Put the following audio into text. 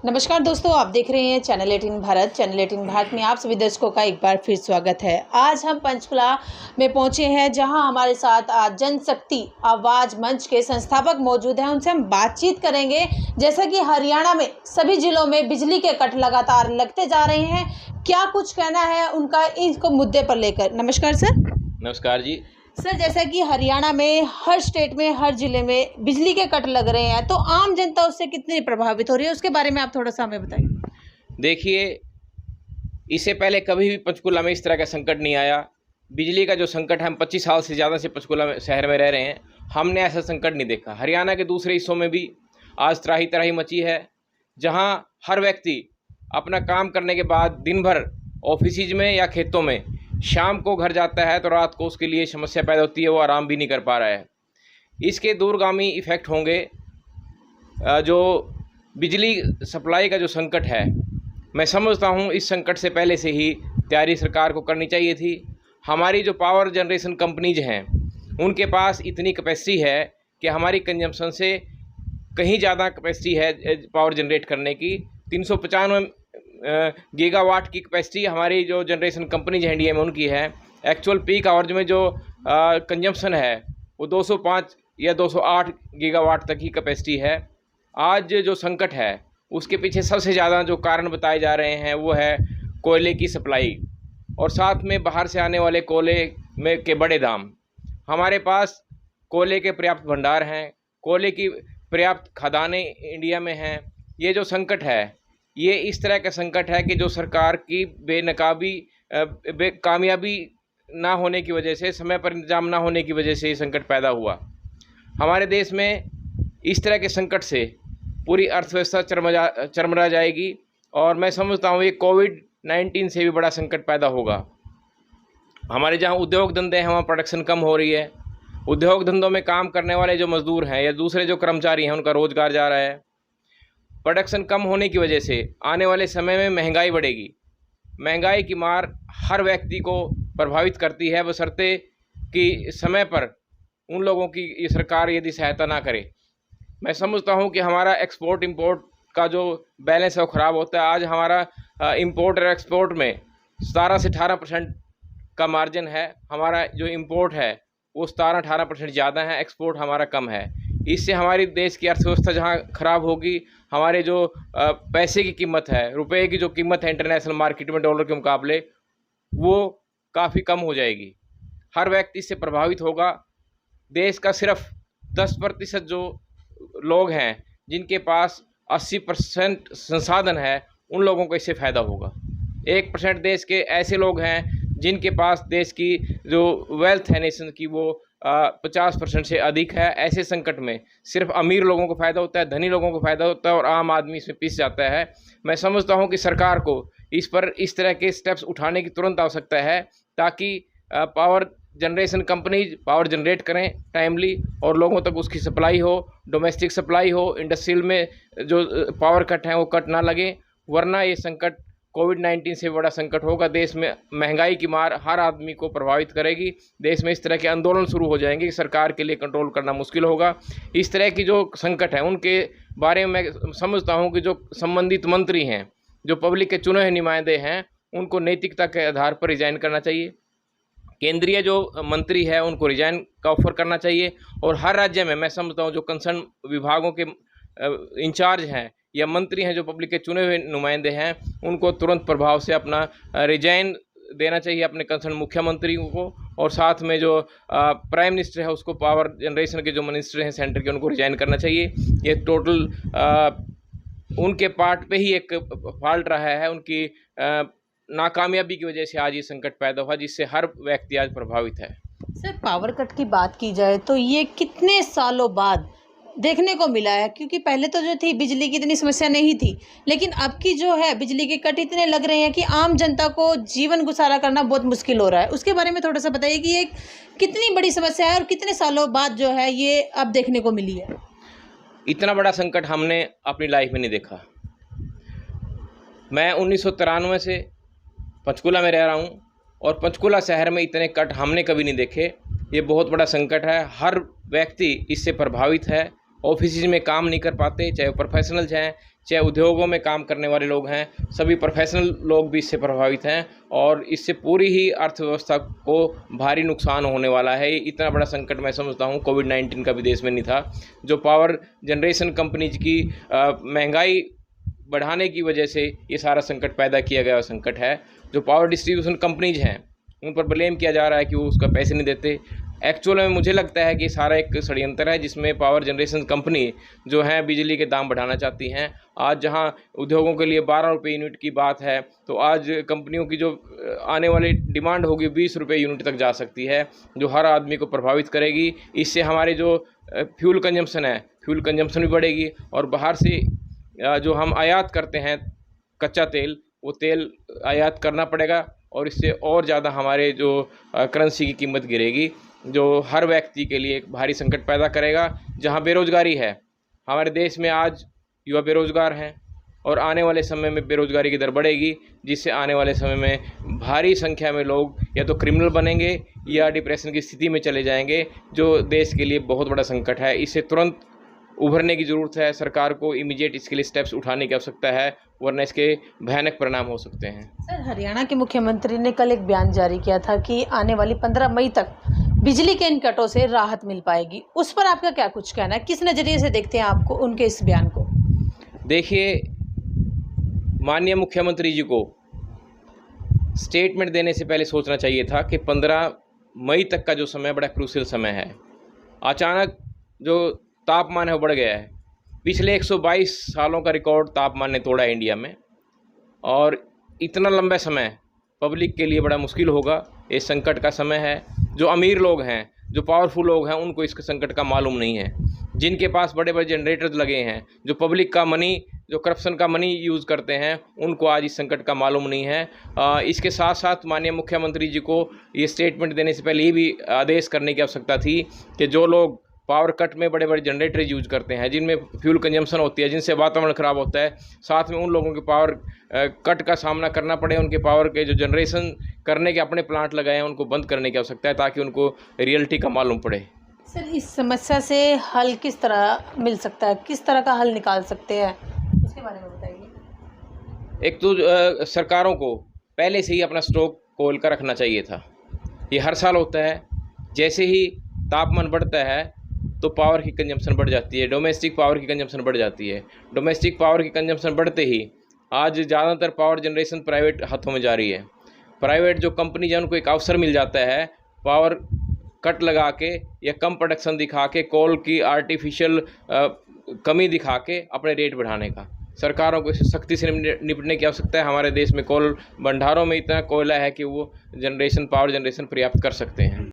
नमस्कार दोस्तों, आप देख रहे हैं चैनल 18 भारत। चैनल 18 भारत में आप सभी दर्शकों का एक बार फिर स्वागत है। आज हम पंचकुला में पहुंचे हैं, जहां हमारे साथ आज जनशक्ति आवाज मंच के संस्थापक मौजूद हैं। उनसे हम बातचीत करेंगे। जैसा कि हरियाणा में सभी जिलों में बिजली के कट लगातार लगते जा रहे हैं, क्या कुछ कहना है उनका इसको मुद्दे पर लेकर। नमस्कार सर। नमस्कार जी। सर, जैसा कि हरियाणा में हर स्टेट में हर जिले में बिजली के कट लग रहे हैं, तो आम जनता उससे कितनी प्रभावित हो रही है, उसके बारे में आप थोड़ा सा हमें बताइए। देखिए, इससे पहले कभी भी पंचकुला में इस तरह का संकट नहीं आया। बिजली का जो संकट है, हम 25 साल से ज़्यादा से पंचकुला में शहर में रह रहे हैं, हमने ऐसा संकट नहीं देखा। हरियाणा के दूसरे हिस्सों में भी आज त्राही त्राही मची है, जहां हर व्यक्ति अपना काम करने के बाद दिन भर ऑफिस में या खेतों में शाम को घर जाता है तो रात को उसके लिए समस्या पैदा होती है, वो आराम भी नहीं कर पा रहा है। इसके दूरगामी इफ़ेक्ट होंगे। जो बिजली सप्लाई का जो संकट है, मैं समझता हूँ इस संकट से पहले से ही तैयारी सरकार को करनी चाहिए थी। हमारी जो पावर जनरेशन कंपनीज हैं, उनके पास इतनी कैपेसिटी है कि हमारी कंजम्पशन से कहीं ज़्यादा कैपेसिटी है पावर जनरेट करने की। 395 गीगावाट की कैपेसिटी हमारी जो जनरेशन कंपनीज हैं इंडिया में उनकी है। एक्चुअल पीक आवर्ज में जो कंजम्पशन है वो 205 या 208 गीगावाट तक ही कैपेसिटी है। आज जो संकट है उसके पीछे सबसे ज़्यादा जो कारण बताए जा रहे हैं वो है कोयले की सप्लाई और साथ में बाहर से आने वाले कोयले में के बड़े दाम। हमारे पास कोयले के पर्याप्त भंडार हैं, कोयले की पर्याप्त खदानें इंडिया में हैं। ये जो संकट है ये इस तरह का संकट है कि जो सरकार की कामयाबी ना होने की वजह से, समय पर इंतजाम ना होने की वजह से ये संकट पैदा हुआ। हमारे देश में इस तरह के संकट से पूरी अर्थव्यवस्था चरमरा जाएगी और मैं समझता हूँ ये कोविड-19 से भी बड़ा संकट पैदा होगा। हमारे जहाँ उद्योग धंधे हैं वहाँ प्रोडक्शन कम हो रही है। उद्योग धंधों में काम करने वाले जो मजदूर हैं या दूसरे जो कर्मचारी हैं उनका रोजगार जा रहा है। प्रोडक्शन कम होने की वजह से आने वाले समय में महंगाई बढ़ेगी। महंगाई की मार हर व्यक्ति को प्रभावित करती है, बशर्ते कि समय पर उन लोगों की ये सरकार यदि सहायता ना करे। मैं समझता हूँ कि हमारा एक्सपोर्ट इंपोर्ट का जो बैलेंस है वो ख़राब होता है। आज हमारा इंपोर्ट और एक्सपोर्ट में 17 से 18% का मार्जिन है। हमारा जो इंपोर्ट है वो 17-18% ज़्यादा है, एक्सपोर्ट हमारा कम है। इससे हमारी देश की अर्थव्यवस्था जहाँ ख़राब होगी, हमारे जो पैसे की कीमत है, रुपए की जो कीमत है इंटरनेशनल मार्केट में डॉलर के मुकाबले, वो काफ़ी कम हो जाएगी। हर व्यक्ति इससे प्रभावित होगा। देश का सिर्फ 10% जो लोग हैं जिनके पास 80% संसाधन है, उन लोगों को इससे फ़ायदा होगा। 1% देश के ऐसे लोग हैं जिनके पास देश की जो वेल्थ है नेशन की वो 50% से अधिक है। ऐसे संकट में सिर्फ अमीर लोगों को फ़ायदा होता है, धनी लोगों को फ़ायदा होता है और आम आदमी इसमें पिस जाता है। मैं समझता हूँ कि सरकार को इस पर इस तरह के स्टेप्स उठाने की तुरंत आवश्यकता है, ताकि power generation companies power generate करें टाइमली और लोगों तक उसकी सप्लाई हो, डोमेस्टिक सप्लाई हो। इंडस्ट्रियल में जो पावर कट हैं वो कट ना लगे, वरना ये संकट कोविड-19 से बड़ा संकट होगा। देश में महंगाई की मार हर आदमी को प्रभावित करेगी। देश में इस तरह के आंदोलन शुरू हो जाएंगे कि सरकार के लिए कंट्रोल करना मुश्किल होगा। इस तरह की जो संकट है उनके बारे में मैं समझता हूं कि जो संबंधित मंत्री हैं, जो पब्लिक के चुने हुए नुमाइंदे हैं, उनको नैतिकता के आधार पर रिजाइन करना चाहिए। केंद्रीय जो मंत्री है उनको रिजाइन का ऑफर करना चाहिए और हर राज्य में मैं समझता हूँ जो कंसर्न विभागों के इंचार्ज हैं या मंत्री हैं, जो पब्लिक के चुने हुए नुमाइंदे हैं, उनको तुरंत प्रभाव से अपना रिजाइन देना चाहिए अपने कंसर्न मुख्यमंत्री को। और साथ में जो प्राइम मिनिस्टर है उसको पावर जनरेशन के जो मिनिस्टर हैं सेंटर के, उनको रिजाइन करना चाहिए। ये टोटल उनके पार्ट पे ही एक फॉल्ट रहा है, उनकी नाकामयाबी की वजह से आज ये संकट पैदा हुआ, जिससे हर व्यक्ति आज प्रभावित है। सर, पावर कट की बात की जाए तो ये कितने सालों बाद देखने को मिला है? क्योंकि पहले तो जो थी बिजली की इतनी समस्या नहीं थी, लेकिन अब की जो है बिजली के कट इतने लग रहे हैं कि आम जनता को जीवन गुजारा करना बहुत मुश्किल हो रहा है। उसके बारे में थोड़ा सा बताइए कि ये कितनी बड़ी समस्या है और कितने सालों बाद जो है ये अब देखने को मिली है। इतना बड़ा संकट हमने अपनी लाइफ में नहीं देखा। मैं 1993 से पंचकुला में रह रहा हूँ और पंचकुला शहर में इतने कट हमने कभी नहीं देखे। ये बहुत बड़ा संकट है, हर व्यक्ति इससे प्रभावित है। ऑफिस में काम नहीं कर पाते, चाहे वो प्रोफेशनल्स हैं चाहे उद्योगों में काम करने वाले लोग हैं, सभी प्रोफेशनल लोग भी इससे प्रभावित हैं और इससे पूरी ही अर्थव्यवस्था को भारी नुकसान होने वाला है। इतना बड़ा संकट मैं समझता हूँ कोविड-19 का भी देश में नहीं था। जो पावर जनरेशन कंपनीज की महंगाई बढ़ाने की वजह से ये सारा संकट पैदा किया गया संकट है। जो पावर डिस्ट्रीब्यूशन कंपनीज हैं उन पर ब्लेम किया जा रहा है कि वो उसका पैसे नहीं देते। एक्चुअल में मुझे लगता है कि सारा एक षड्यंत्र है जिसमें पावर जनरेशन कंपनी जो है बिजली के दाम बढ़ाना चाहती हैं। आज जहां उद्योगों के लिए 12 रुपये यूनिट की बात है, तो आज कंपनियों की जो आने वाली डिमांड होगी 20 रुपये यूनिट तक जा सकती है, जो हर आदमी को प्रभावित करेगी। इससे हमारे जो फ्यूल कंजम्पशन है, फ्यूल कंजम्पशन भी बढ़ेगी और बाहर से जो हम आयात करते हैं कच्चा तेल, वो तेल आयात करना पड़ेगा और इससे और ज़्यादा हमारे जो करेंसी की कीमत गिरेगी, जो हर व्यक्ति के लिए एक भारी संकट पैदा करेगा। जहां बेरोज़गारी है, हमारे देश में आज युवा बेरोज़गार हैं और आने वाले समय में बेरोज़गारी की दर बढ़ेगी, जिससे आने वाले समय में भारी संख्या में लोग या तो क्रिमिनल बनेंगे या डिप्रेशन की स्थिति में चले जाएंगे, जो देश के लिए बहुत बड़ा संकट है। इससे तुरंत उभरने की ज़रूरत है। सरकार को इमीडिएट इसके लिए स्टेप्स उठाने की आवश्यकता है, वरना इसके भयानक परिणाम हो सकते हैं। सर, हरियाणा के मुख्यमंत्री ने कल एक बयान जारी किया था कि आने वाली 15 मई तक बिजली के इन कटों से राहत मिल पाएगी। उस पर आपका क्या कुछ कहना है? किस नज़रिए से देखते हैं आपको उनके इस बयान को? देखिए, माननीय मुख्यमंत्री जी को स्टेटमेंट देने से पहले सोचना चाहिए था कि 15 मई तक का जो समय बड़ा क्रूशियल समय है। अचानक जो तापमान है वो बढ़ गया है। पिछले 122 सालों का रिकॉर्ड तापमान ने तोड़ा है इंडिया में, और इतना लंबा समय पब्लिक के लिए बड़ा मुश्किल होगा। ये संकट का समय है। जो अमीर लोग हैं, जो पावरफुल लोग हैं, उनको इस संकट का मालूम नहीं है। जिनके पास बड़े बड़े जनरेटर्स लगे हैं, जो पब्लिक का मनी, जो करप्शन का मनी यूज़ करते हैं, उनको आज इस संकट का मालूम नहीं है। इसके साथ साथ माननीय मुख्यमंत्री जी को ये स्टेटमेंट देने से पहले ये भी आदेश करने की आवश्यकता थी कि जो लोग पावर कट में बड़े बड़े जनरेटर यूज करते हैं, जिनमें फ्यूल कंजम्पशन होती है, जिनसे वातावरण ख़राब होता है, साथ में उन लोगों के पावर कट का सामना करना पड़े, उनके पावर के जो जनरेशन करने के अपने प्लांट लगाए हैं उनको बंद करने की आवश्यकता है, ताकि उनको रियलिटी का मालूम पड़े। सर, इस समस्या से हल किस तरह मिल सकता है? किस तरह का हल निकाल सकते हैं, उसके बारे में बताइए। एक तो सरकारों को पहले से ही अपना स्टॉक खोल कर रखना चाहिए था। ये हर साल होता है, जैसे ही तापमान बढ़ता है तो पावर की कंजम्पशन बढ़ जाती है, डोमेस्टिक पावर की कंजम्पशन बढ़ जाती है। डोमेस्टिक पावर की कंजम्पशन बढ़ते ही आज ज़्यादातर पावर जनरेशन प्राइवेट हाथों में जा रही है। प्राइवेट जो कंपनी है उनको एक अवसर मिल जाता है पावर कट लगा के या कम प्रोडक्शन दिखा के, कोल की आर्टिफिशियल कमी दिखा के अपने रेट बढ़ाने का। सरकारों को इसे सख्ती से निपटने की आवश्यकता है। हमारे देश में कोल भंडारों में इतना कोयला है कि वो पावर जनरेशन पर्याप्त कर सकते हैं।